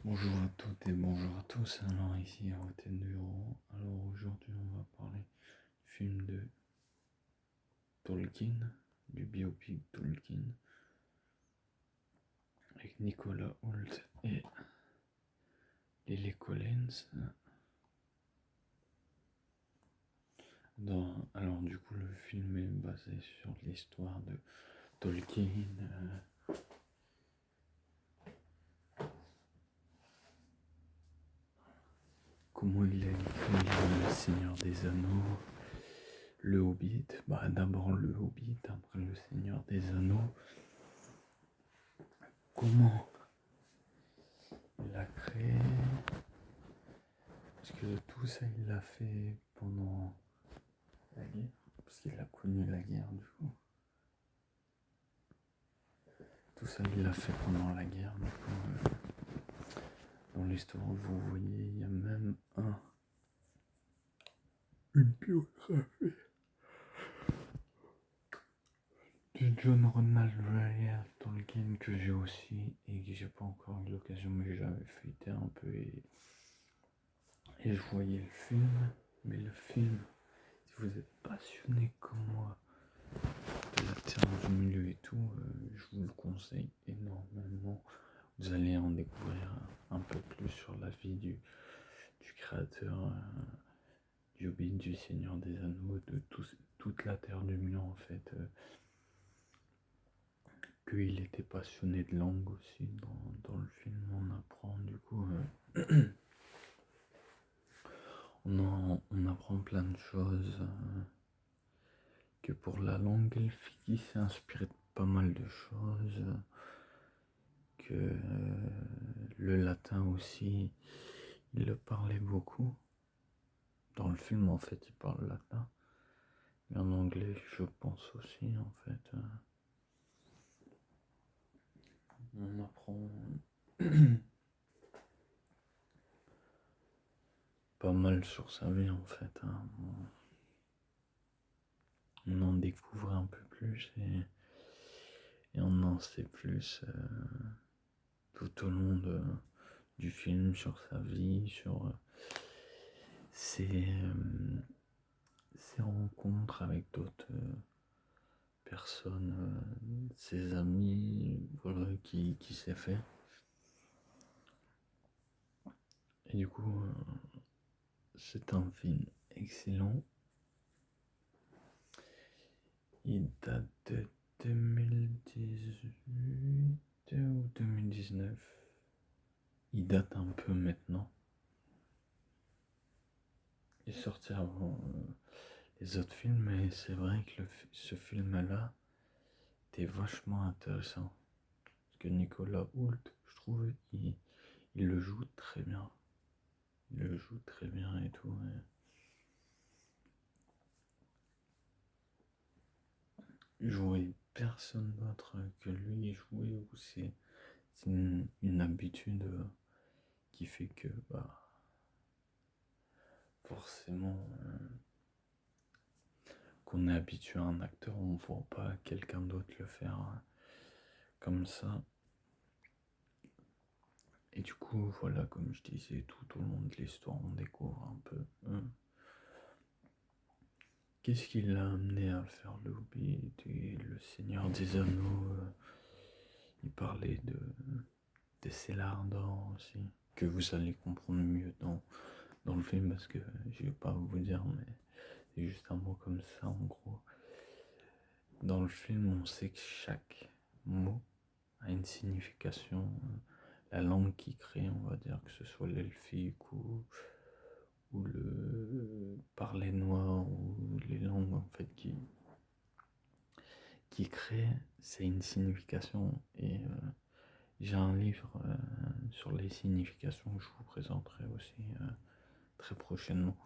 Bonjour à toutes et bonjour à tous, alors ici à Hôtel de Bureau. Alors aujourd'hui on va parler du film de Tolkien, du biopic Tolkien, avec Nicolas Hoult et Lily Collins. Alors du coup le film est basé sur l'histoire de Tolkien, comment il a écrit Le Seigneur des Anneaux, Le Hobbit, d'abord Le Hobbit, après Le Seigneur des Anneaux, comment il a créé, parce que tout ça il l'a fait pendant la guerre, parce qu'il a connu la guerre du coup. Tout ça il l'a fait pendant la guerre, du coup, dans l'histoire vous voyez il y a même une biographie de John Ronald Reuel Tolkien que j'ai aussi et que j'ai pas encore eu l'occasion, mais j'avais feuilleté un peu et je voyais le film. Mais le film, si vous êtes passionné comme moi de la Terre du Milieu et tout, je vous le conseille énormément. Vous allez en découvrir un peu plus sur la vie du créateur du Hobbit, du Seigneur des Anneaux, de toute la Terre du Milieu en fait. Qu'il était passionné de langue aussi dans le film, on apprend du coup. On apprend plein de choses. Que pour la langue elfique, il s'est inspiré de pas mal de choses. Que le latin aussi, il le parlait beaucoup. Dans le film, en fait, il parle latin. Mais en anglais, je pense aussi, en fait. On apprend pas mal sur sa vie, en fait. On en découvre un peu plus et on en sait plus tout au long du film sur sa vie, sur ses rencontres avec d'autres personnes, ses amis, voilà, qui s'est fait. Et du coup, c'est un film excellent. Il date de 2018 ou 2019. Il date un peu maintenant. Il est sorti avant les autres films, mais c'est vrai que ce film-là était vachement intéressant. Parce que Nicolas Hoult, je trouve, il le joue très bien. Il le joue très bien et tout. Jouer personne d'autre que lui jouer, ou c'est une habitude qui fait que forcément qu'on est habitué à un acteur, on ne voit pas quelqu'un d'autre le faire comme ça. Et du coup, voilà, comme je disais, tout au long de l'histoire, on découvre un peu qu'est-ce qui l'a amené à faire le Hobbit et le Seigneur des Anneaux. Il parlait de Célardor aussi, que vous allez comprendre mieux dans le film, parce que je vais pas vous dire, mais c'est juste un mot comme ça en gros. Dans le film, on sait que chaque mot a une signification. La langue qui crée, on va dire, que ce soit l'elfique ou le parler noir ou les langues en fait qui créent, c'est une signification. Et j'ai un livre sur les significations que je vous présenterai aussi très prochainement.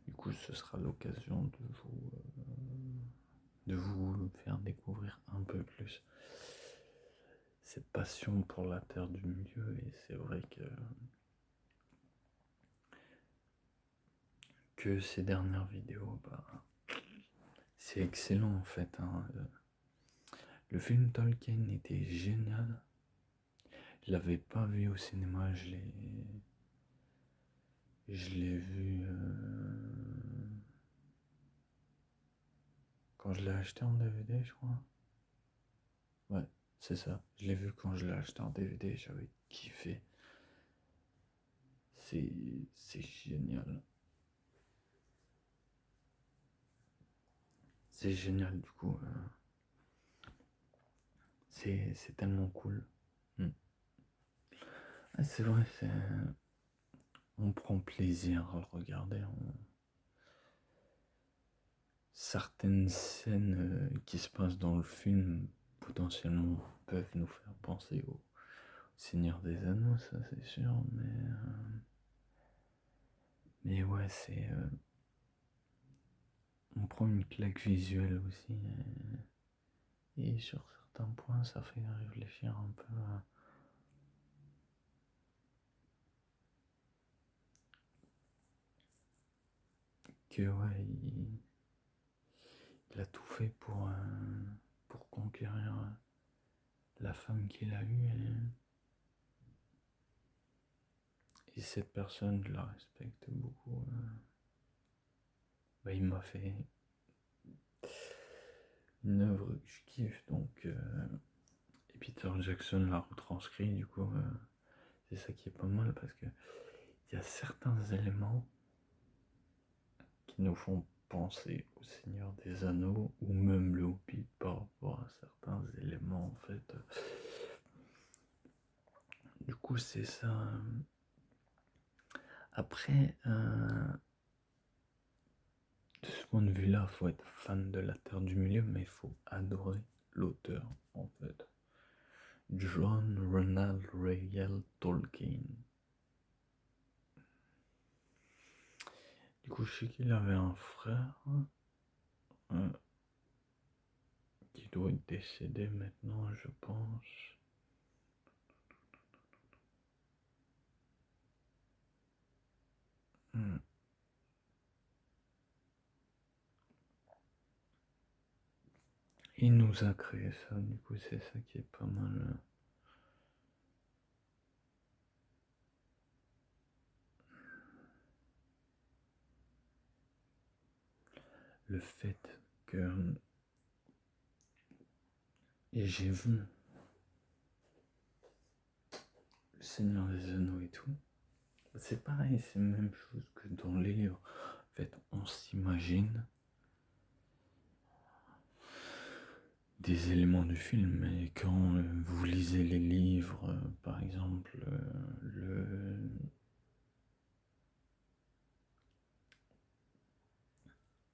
Du coup, ce sera l'occasion de vous faire découvrir un peu plus cette passion pour la Terre du Milieu. Et c'est vrai que ces dernières vidéos, c'est excellent en fait. Le film Tolkien était génial. Je l'avais pas vu au cinéma, je l'ai vu quand je l'ai acheté en DVD, je crois. Ouais, c'est ça. Je l'ai vu quand je l'ai acheté en DVD, j'avais kiffé. C'est génial. C'est génial du coup. C'est tellement cool. Mm. Ah, c'est vrai, on prend plaisir à le regarder. Certaines scènes qui se passent dans le film potentiellement peuvent nous faire penser au Seigneur des Anneaux, ça c'est sûr, mais ouais, on prend une claque visuelle aussi, et sur certains points, ça fait réfléchir un peu que ouais, il a tout fait pour conquérir la femme qu'il a eue, et cette personne, je la respecte beaucoup. Bah, il m'a fait une œuvre que je kiffe, donc et Peter Jackson l'a retranscrit, du coup c'est ça qui est pas mal, parce que il y a certains éléments qui nous font penser au Seigneur des Anneaux, ou même le Hobbit, par rapport à certains éléments en fait. Du coup c'est ça. Après de ce point de vue là, faut être fan de la Terre du Milieu, mais il faut adorer l'auteur en fait. John Ronald Reuel Tolkien. Du coup, je sais qu'il avait un frère euh, qui doit être décédé maintenant, je pense. Hmm. Il nous a créé ça, du coup, c'est ça qui est pas mal. Le fait que. Et j'ai vu Le Seigneur des Anneaux et tout. C'est pareil, c'est la même chose que dans les livres. En fait, on s'imagine des éléments du film, et quand vous lisez les livres, par exemple,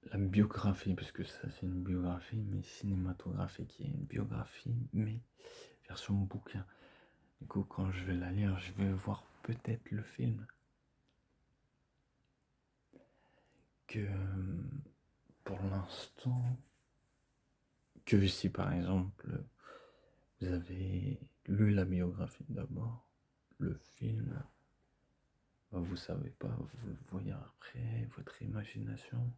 la biographie, parce que ça c'est une biographie, mais cinématographique, qui est une biographie, mais version bouquin. Du coup, quand je vais la lire, je vais voir peut-être le film. Que pour l'instant, que si par exemple vous avez lu la biographie d'abord, le film, bah, vous savez pas, vous le voyez après, votre imagination,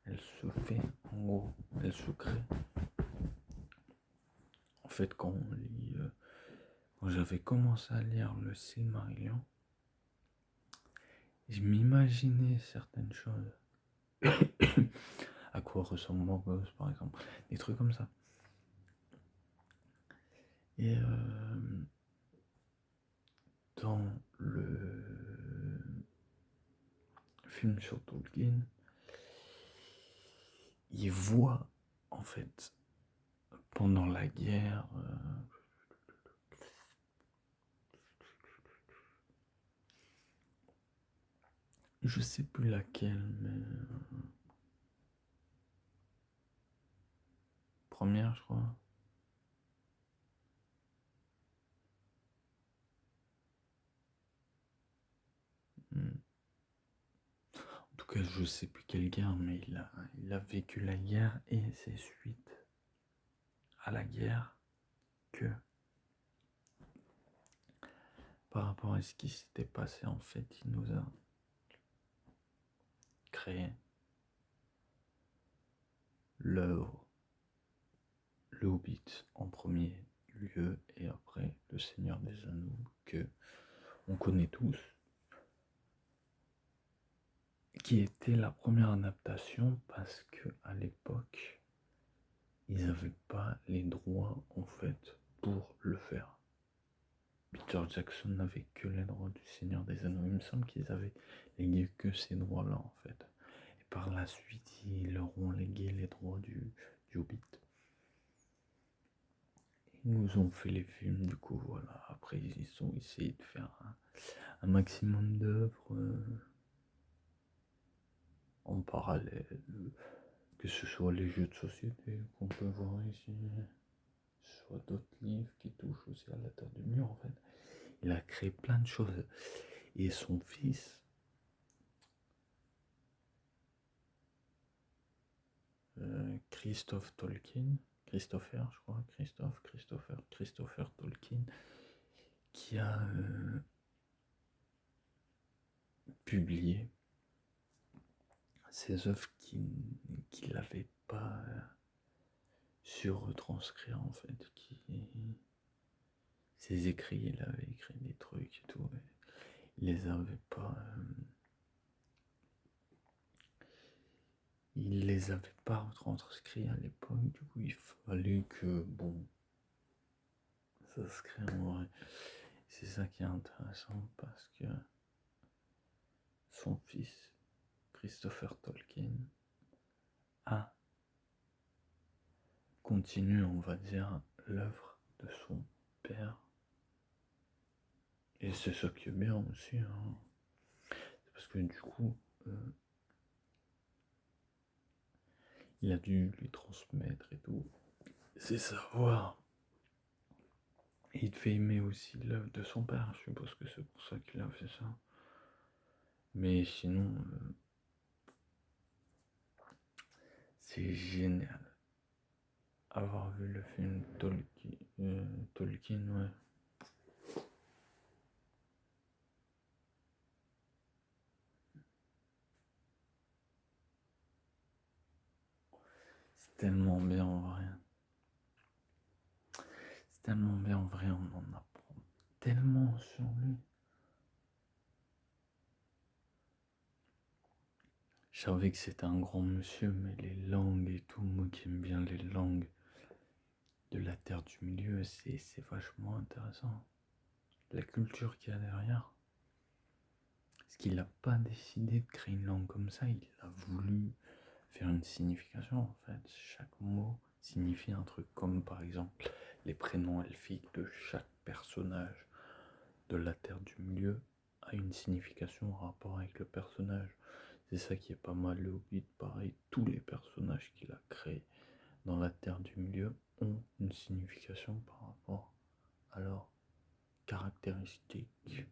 elle se fait, en gros, elle se crée. En fait, quand j'avais commencé à lire le Silmarillion, je m'imaginais certaines choses. À quoi ressemble Morgoth, par exemple, des trucs comme ça. Et dans le film sur Tolkien, il voit, en fait, pendant la guerre, je sais plus laquelle, mais première, je crois. En tout cas, je sais plus quelle guerre, mais il a vécu la guerre, et c'est suite à la guerre que, par rapport à ce qui s'était passé, en fait, il nous a créé l'œuvre, le Hobbit en premier, lieu, et après Le Seigneur des Anneaux, que on connaît tous, qui était la première adaptation parce que à l'époque, ils n'avaient pas les droits en fait pour le faire. Peter Jackson n'avait que les droits du Seigneur des Anneaux. Il me semble qu'ils avaient légué que ces droits-là en fait. Et par la suite, ils leur ont légué les droits du Hobbit. Ils nous ont fait les films, du coup voilà. Après, ils ont essayé de faire un maximum d'œuvres en parallèle, que ce soit les jeux de société qu'on peut voir ici, soit d'autres livres qui touchent aussi à la Terre du Milieu en fait. Il a créé plein de choses. Et son fils, Christopher Tolkien, Christopher Tolkien, qui a publié ces œuvres qu'il n'avait pas su retranscrire en fait, ses écrits, il avait écrit des trucs et tout, il les avait pas retranscrits à l'époque, du coup il fallait que ça se crée en vrai. C'est ça qui est intéressant parce que son fils, Christopher Tolkien, a continué, on va dire, l'œuvre de son père. Et c'est ça qui est bien aussi, hein. Parce que du coup, il a dû lui transmettre et tout ses savoirs. Et il devait aimer aussi l'œuvre de son père, je suppose que c'est pour ça qu'il a fait ça. Mais sinon, c'est génial. Avoir vu le film Tolkien, ouais. C'est tellement bien en vrai. C'est tellement bien en vrai, on en apprend tellement sur lui. Je savais que c'était un grand monsieur, mais les langues et tout, moi qui aime bien les langues de la Terre du Milieu, c'est vachement intéressant. La culture qu'il y a derrière. Parce qu'il n'a pas décidé de créer une langue comme ça, il a voulu faire une signification en fait. Chaque mot signifie un truc, comme par exemple les prénoms elfiques de chaque personnage de la Terre du Milieu a une signification en rapport avec le personnage. C'est ça qui est pas mal. Le Hobbit, pareil, tous les personnages qu'il a créés dans la Terre du Milieu ont une signification par rapport à leurs caractéristiques.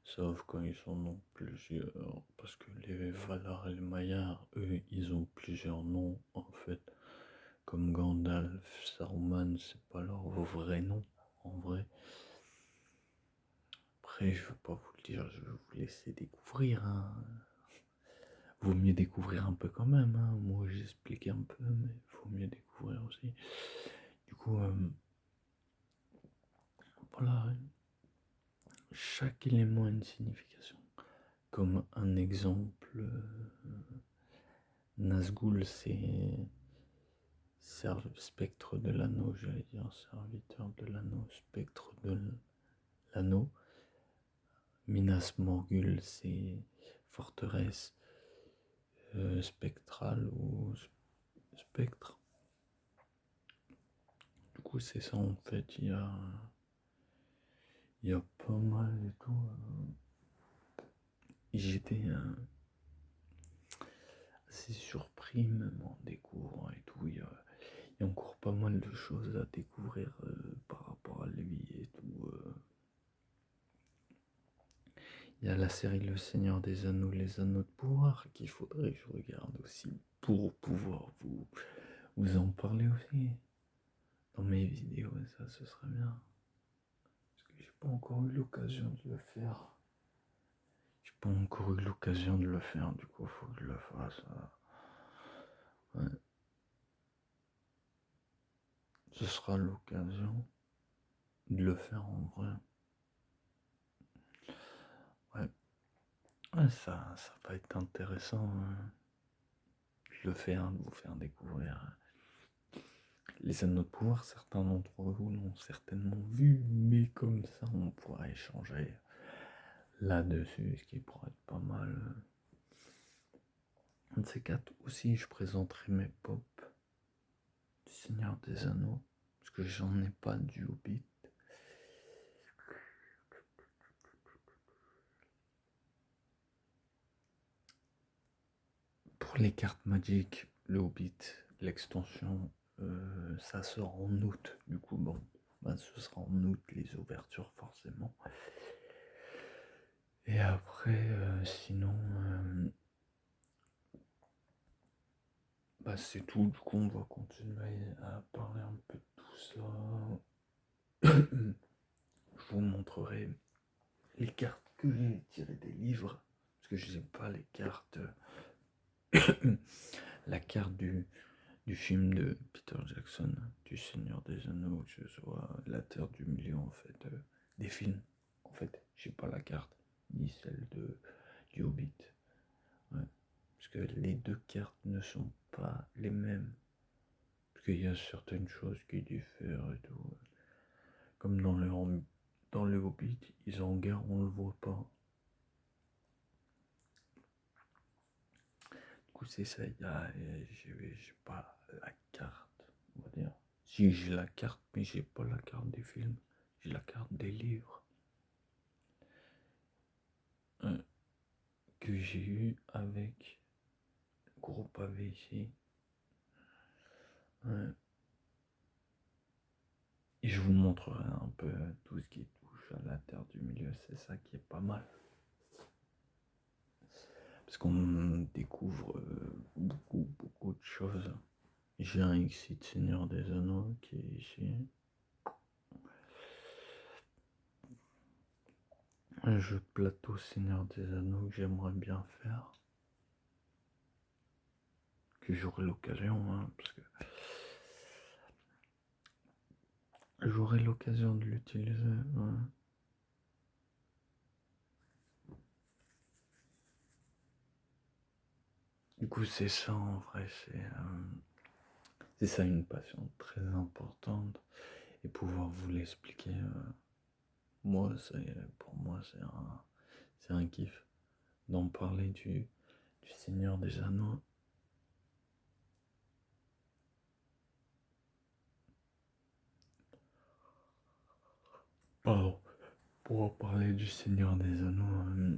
Sauf quand ils en ont plusieurs, parce que les Valar et les Maillards, eux, ils ont plusieurs noms en fait. Comme Gandalf, Saruman, c'est pas leur vrai nom en vrai. Après, je veux pas vous le dire, je vais vous laisser découvrir. Hein. Vaut mieux découvrir un peu quand même. Hein. Moi, j'explique un peu, mais vaut mieux découvrir aussi. Du coup, voilà. Chaque élément a une signification. Comme un exemple, Nazgûl, c'est spectre de l'anneau, j'allais dire serviteur de l'anneau, spectre de l'anneau. Minas Morgul, c'est forteresse spectrale ou spectre. Du coup, c'est ça en fait. Il y a pas mal et tout. J'étais assez surpris même en découvrant et tout. Il y a encore pas mal de choses à découvrir par rapport à lui et tout. Il y a la série Le Seigneur des Anneaux, les Anneaux de pouvoir qu'il faudrait que je regarde aussi pour pouvoir vous en parler aussi dans mes vidéos. Ça, ce serait bien. Parce que j'ai pas encore eu l'occasion de le faire. J'ai pas encore eu l'occasion de le faire, du coup, faut que je le fasse. Ouais. ce sera l'occasion de le faire en vrai. Ouais, ouais ça va être intéressant. Je le fais, de vous faire découvrir les anneaux de pouvoir. Certains d'entre vous l'ont certainement vu, mais comme ça, on pourra échanger là-dessus, ce qui pourrait être pas mal. Un de ces quatre aussi, je présenterai mes pop du Seigneur des Anneaux, parce que j'en ai pas du Hobbit. Pour les cartes Magic, le Hobbit, l'extension, ça sort en août. Du coup, bon, ce sera en août les ouvertures forcément. Et après, sinon, c'est tout. Du coup, on va continuer à parler un peu de tout ça. Je vous montrerai les cartes que j'ai tirées des livres, parce que je n'ai pas les cartes. La carte du film de Peter Jackson, du Seigneur des Anneaux, que ce soit la Terre du Milieu, en fait, des films. En fait, j'ai pas la carte, ni celle du Hobbit. Ouais. Parce que les deux cartes ne sont pas les mêmes. Parce qu'il y a certaines choses qui diffèrent et tout. Comme dans le Hobbit, ils sont en guerre, on le voit pas. Du coup, c'est ça, j'ai pas la carte, on va dire. Si j'ai la carte, mais j'ai pas la carte des films, j'ai la carte des livres que j'ai eu avec le gros pavé ici. Et je vous montrerai un peu tout ce qui touche à la Terre du Milieu, c'est ça qui est pas mal. Parce qu'on découvre beaucoup de choses. J'ai un Exit Seigneur des Anneaux qui est ici. Un jeu plateau Seigneur des Anneaux que j'aimerais bien faire. Que j'aurai l'occasion, parce que j'aurai l'occasion de l'utiliser. Du coup, c'est ça en vrai, c'est ça une passion très importante. Et pouvoir vous l'expliquer, pour moi, c'est un kiff d'en parler du Seigneur des Anneaux. Pardon. Pour parler du Seigneur des Anneaux,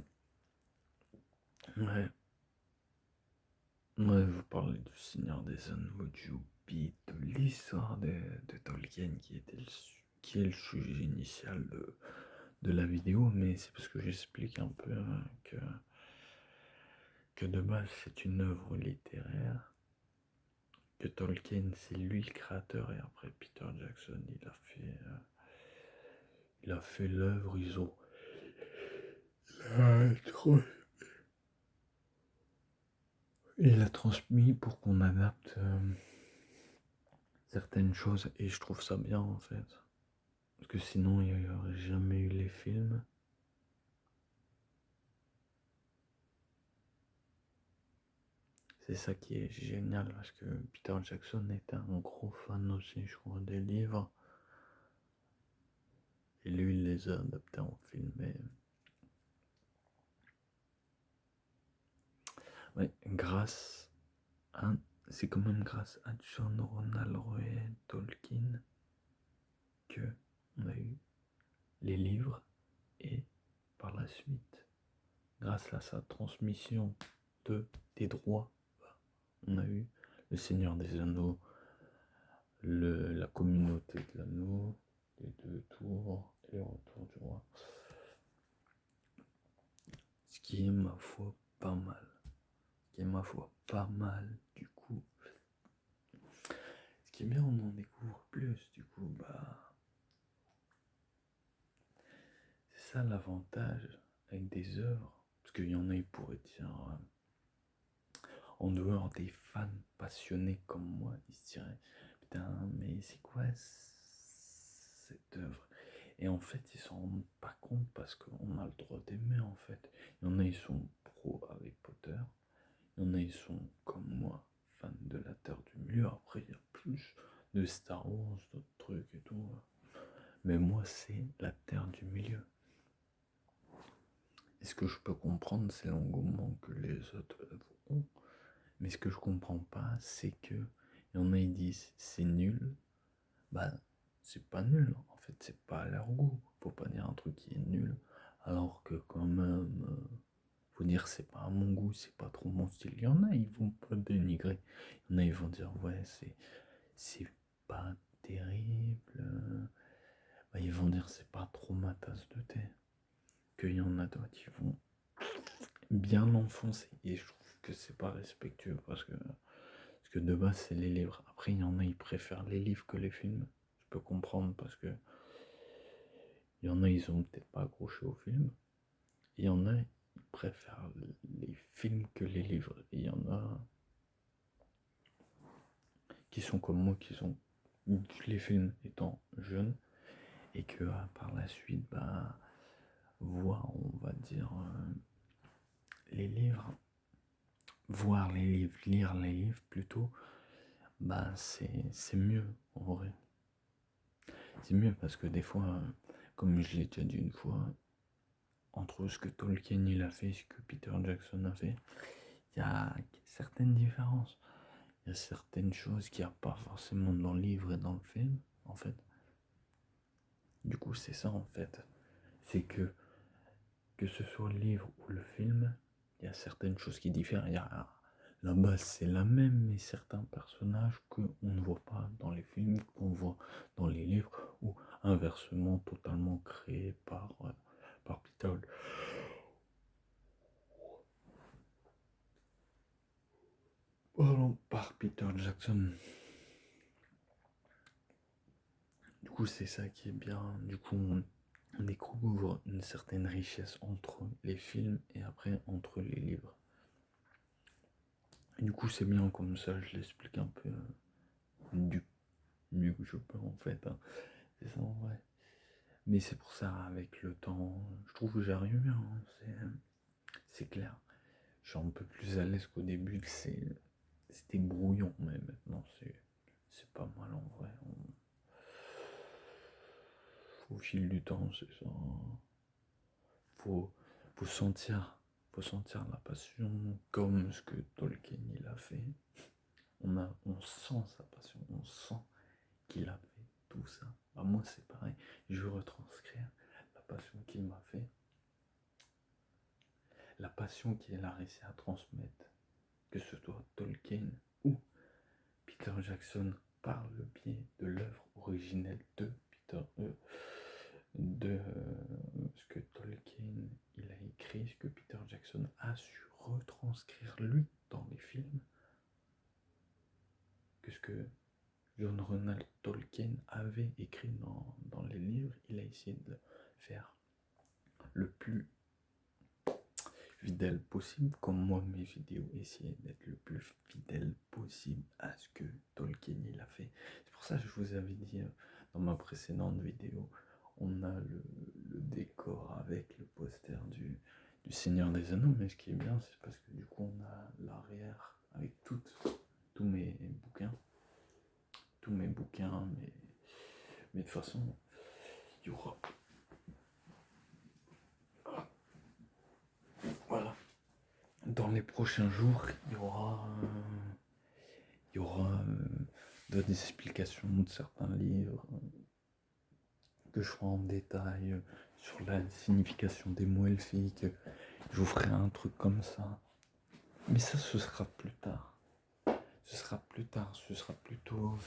ouais, vous parlez du Seigneur des Anneaux, du Hobbit, de l'histoire de Tolkien qui est le sujet initial de la vidéo, mais c'est parce que j'explique un peu que de base c'est une œuvre littéraire, que Tolkien c'est lui le créateur et après Peter Jackson il a fait l'œuvre, il l'a transmis pour qu'on adapte certaines choses et je trouve ça bien en fait. Parce que sinon il n'y aurait jamais eu les films. C'est ça qui est génial parce que Peter Jackson était un gros fan aussi, je crois, des livres. Et lui, il les a adaptés en film. Ouais, c'est quand même grâce à John Ronald Reuel Tolkien que on a eu les livres et par la suite, grâce à sa transmission des droits, on a eu le Seigneur des Anneaux, la communauté de l'anneau, les deux tours et le retour du roi. Ce qui est ma foi pas mal. Du coup. Ce qui est bien, on en découvre plus. Du coup, c'est ça l'avantage avec des œuvres. Parce qu'il y en a, ils pourraient dire, en dehors des fans passionnés comme moi, ils se diraient, putain, mais c'est quoi cette œuvre? Et en fait, ils s'en rendent pas compte parce qu'on a le droit d'aimer, en fait. Il y en a, ils sont pro Harry Potter. Il y en a, ils sont comme moi, fans de la Terre du Milieu. Après, il y a plus de Star Wars, d'autres trucs et tout. Mais moi, c'est la Terre du Milieu. Et ce que je peux comprendre, c'est l'engouement que les autres œuvres ont. Mais ce que je comprends pas, c'est que il y en a, ils disent c'est nul. Bah, c'est pas nul. En fait, c'est pas à leur goût. Faut pas dire un truc qui est nul. Alors que quand même, faut dire c'est pas à mon goût, c'est pas trop mon style. Il y en a, ils vont pas dénigrer. Il y en a, ils vont dire ouais, c'est pas terrible. Bah, ils vont dire c'est pas trop ma tasse de thé. Qu'il y en a d'autres qui vont bien l'enfoncer. Et je trouve que c'est pas respectueux parce que de base, c'est les livres. Après, il y en a, ils préfèrent les livres que les films. Je peux comprendre parce que il y en a, ils ont peut-être pas accroché au film. Il y en a, ils préfèrent les films que les livres. Et il y en a qui sont comme moi, qui ont vu les films étant jeunes et que par la suite, bah, voir, on va dire, les livres, voir les livres, lire les livres plutôt, bah, c'est mieux en vrai. C'est mieux parce que des fois, comme je l'ai déjà dit une fois, entre ce que Tolkien il a fait et ce que Peter Jackson a fait, il y a certaines différences. Il y a certaines choses qu'il n'y a pas forcément dans le livre et dans le film, en fait. Du coup, c'est ça, en fait. C'est que ce soit le livre ou le film, il y a certaines choses qui diffèrent. La base, c'est la même, mais certains personnages qu'on ne voit pas dans les films, qu'on voit dans les livres, ou inversement, totalement créés par Peter. Pardon, par Peter Jackson. Du coup, c'est ça qui est bien. Du coup, on découvre une certaine richesse entre les films et après entre les livres. Et du coup, c'est bien comme ça, je l'explique un peu du mieux que je peux en fait. Hein. C'est ça en vrai. Mais c'est pour ça, avec le temps, je trouve que j'arrive bien. Hein. C'est clair. Je suis un peu plus à l'aise qu'au début. C'était brouillon, mais maintenant, c'est pas mal en vrai. Au fil du temps, c'est ça. Faut, faut sentir, faut sentir la passion comme ce que Tolkien il a fait. On sent sa passion, on sent qu'il a fait tout ça. Bah, moi c'est pareil, je veux retranscrire la passion qu'il m'a fait, la passion qu'il a réussi à transmettre, que ce soit Tolkien ou Peter Jackson par le biais de l'œuvre originelle de Peter, de ce que Tolkien il a écrit, ce que Peter Jackson a su retranscrire lui dans les films, que ce que John Ronald Tolkien avait écrit dans les livres, il a essayé de faire le plus fidèle possible, comme moi mes vidéos essayaient d'être le plus fidèle possible à ce que Tolkien il a fait. C'est pour ça que je vous avais dit dans ma précédente vidéo, on a le décor avec le poster du Seigneur des Anneaux, mais ce qui est bien, c'est parce que du coup on a l'arrière avec tous mes bouquins. Tous mes bouquins, mais de toute façon, il y aura. Voilà. Dans les prochains jours, il y aura des explications de certains livres que je ferai en détail sur la signification des mots elfiques. Je vous ferai un truc comme ça. Mais ça, ce sera plus tard. Ce sera plus tard. Ce sera plutôt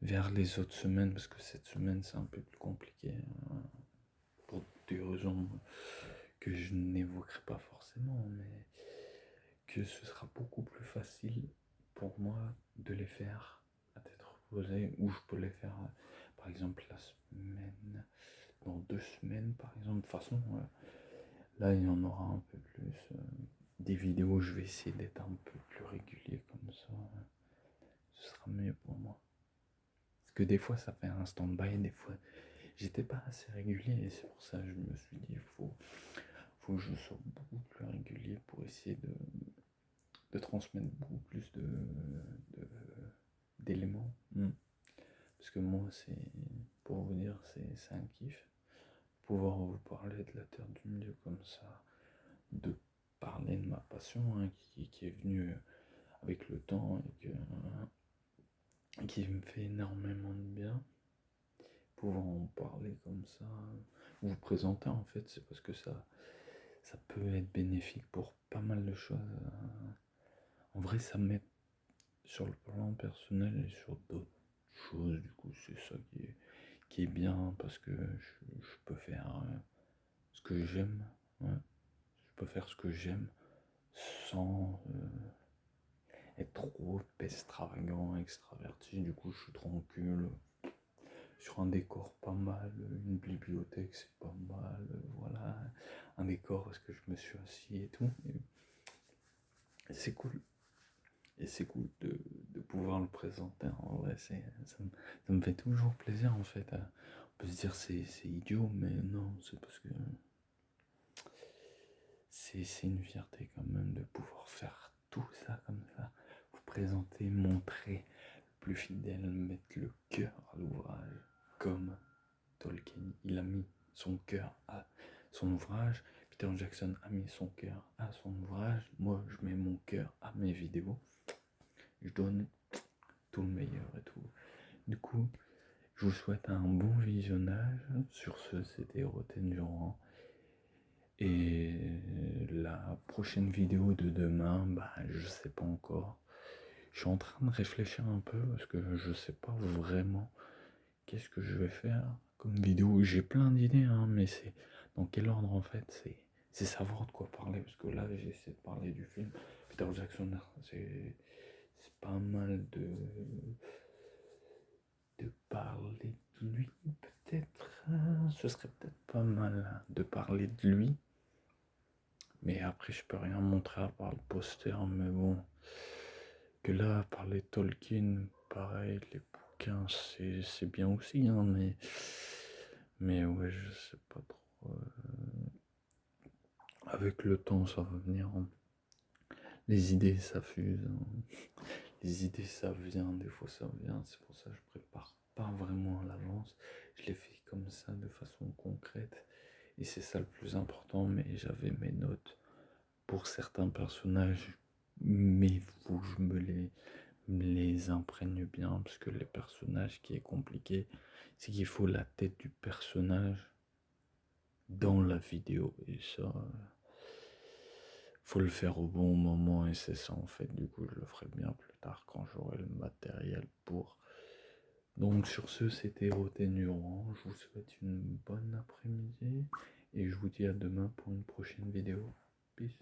vers les autres semaines, parce que cette semaine, c'est un peu plus compliqué. Pour des raisons que je n'évoquerai pas forcément, mais que ce sera beaucoup plus facile pour moi de les faire à tête reposée, ou je peux les faire par exemple la semaine, dans 2 semaines par exemple. De toute façon, là il y en aura un peu plus des vidéos, je vais essayer d'être un peu plus régulier comme ça, ce sera mieux pour moi. Parce que des fois, ça fait un stand-by, des fois, j'étais pas assez régulier, et c'est pour ça que je me suis dit, faut que je sois beaucoup plus régulier pour essayer de transmettre beaucoup plus d'éléments. Parce que moi, pour vous dire, c'est un kiff. Pouvoir vous parler de la Terre du Milieu comme ça, de parler de ma passion, hein, qui est venue avec le temps et qui me fait énormément de bien. Pouvoir en parler comme ça, vous présenter en fait, c'est parce que ça peut être bénéfique pour pas mal de choses. En vrai, ça m'aide sur le plan personnel et sur d'autres choses. Du coup, c'est ça qui est bien parce que je peux faire ce que j'aime. Ouais. Je peux faire ce que j'aime sans être trop extravagant, extraverti. Du coup, je suis tranquille. Sur un décor pas mal, une bibliothèque c'est pas mal, voilà, un décor parce que je me suis assis et tout. Et c'est cool. Et c'est cool de pouvoir le présenter. En vrai, ça me fait toujours plaisir en fait. On peut se dire c'est idiot, mais non, c'est parce que c'est une fierté quand même de pouvoir faire tout ça comme ça. Vous présenter, montrer le plus fidèle, mettre le cœur à l'ouvrage, comme Tolkien, il a mis son cœur à son ouvrage. Peter Jackson a mis son cœur à son ouvrage. Moi, je mets mon cœur à mes vidéos. Je donne tout le meilleur et tout. Du coup, je vous souhaite un bon visionnage. Sur ce, c'était Roten Durand. Et la prochaine vidéo de demain, je sais pas encore. Je suis en train de réfléchir un peu parce que je sais pas vraiment qu'est-ce que je vais faire comme vidéo. J'ai plein d'idées, hein, mais c'est dans quel ordre en fait, c'est savoir de quoi parler. Parce que là, j'essaie de parler du film. Peter Jackson, c'est pas mal de parler de lui, peut-être. Ce serait peut-être pas mal de parler de lui. Mais après, je peux rien montrer à part le poster. Mais bon, que là, parler de Tolkien, pareil, les bouquins, c'est bien aussi, hein, mais ouais, je sais pas trop. Avec le temps, ça va venir. Hein. Les idées, ça fuse. Hein. Les idées, ça vient, des fois, ça vient. C'est pour ça que je prépare pas vraiment à l'avance. Je les fais comme ça, de façon concrète. Et c'est ça le plus important. Mais j'avais mes notes pour certains personnages. Mais il faut que je me les imprègne bien. Parce que les personnages, qui est compliqué, c'est qu'il faut la tête du personnage dans la vidéo. Et ça, faut le faire au bon moment. Et c'est ça en fait. Du coup, je le ferai bien plus tard quand j'aurai le matériel pour. Donc sur ce, c'était Roten. Je vous souhaite une bonne après-midi. Et je vous dis à demain pour une prochaine vidéo. Peace.